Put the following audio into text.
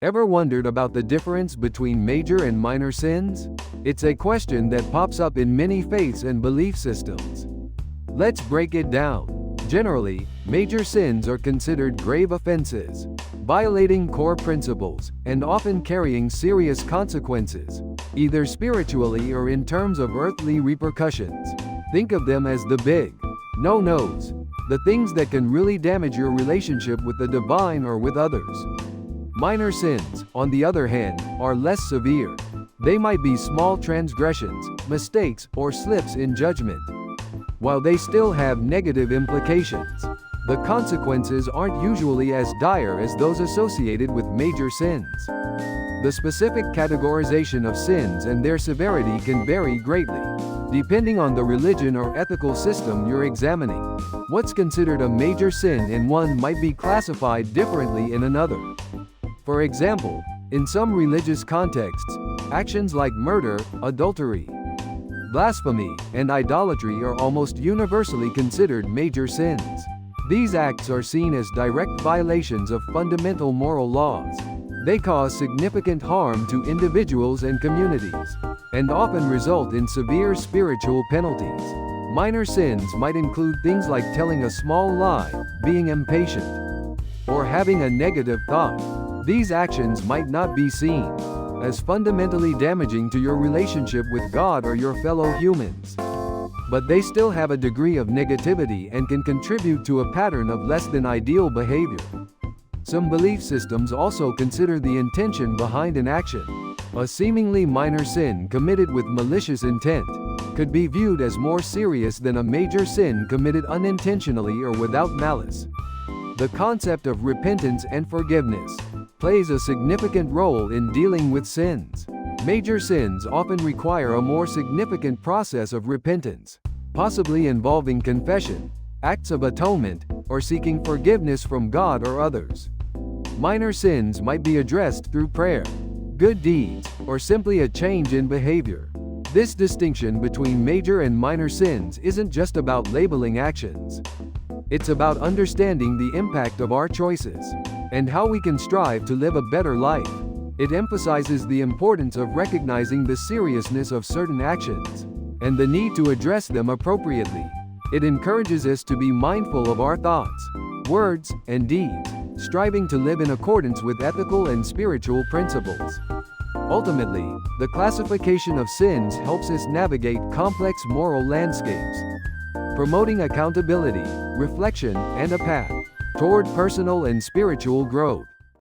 Ever wondered about the difference between major and minor sins? It's a question that pops up in many faiths and belief systems. Let's break it down. Generally, major sins are considered grave offenses, violating core principles, and often carrying serious consequences, either spiritually or in terms of earthly repercussions. Think of them as the big no-nos, the things that can really damage your relationship with the divine or with others. Minor sins, on the other hand, are less severe. They might be small transgressions, mistakes, or slips in judgment. While they still have negative implications, the consequences aren't usually as dire as those associated with major sins. The specific categorization of sins and their severity can vary greatly, depending on the religion or ethical system you're examining. What's considered a major sin in one might be classified differently in another. For example, in some religious contexts, actions like murder, adultery, blasphemy, and idolatry are almost universally considered major sins. These acts are seen as direct violations of fundamental moral laws. They cause significant harm to individuals and communities, and often result in severe spiritual penalties. Minor sins might include things like telling a small lie, being impatient, or having a negative thought. These actions might not be seen as fundamentally damaging to your relationship with God or your fellow humans, but they still have a degree of negativity and can contribute to a pattern of less than ideal behavior. Some belief systems also consider the intention behind an action. A seemingly minor sin committed with malicious intent could be viewed as more serious than a major sin committed unintentionally or without malice. The concept of repentance and forgiveness plays a significant role in dealing with sins. Major sins often require a more significant process of repentance, possibly involving confession, acts of atonement, or seeking forgiveness from God or others. Minor sins might be addressed through prayer, good deeds, or simply a change in behavior. This distinction between major and minor sins isn't just about labeling actions. It's about understanding the impact of our choices and how we can strive to live a better life. It emphasizes the importance of recognizing the seriousness of certain actions and the need to address them appropriately. It encourages us to be mindful of our thoughts, words, and deeds, striving to live in accordance with ethical and spiritual principles. Ultimately, the classification of sins helps us navigate complex moral landscapes, promoting accountability, reflection, and a path toward personal and spiritual growth.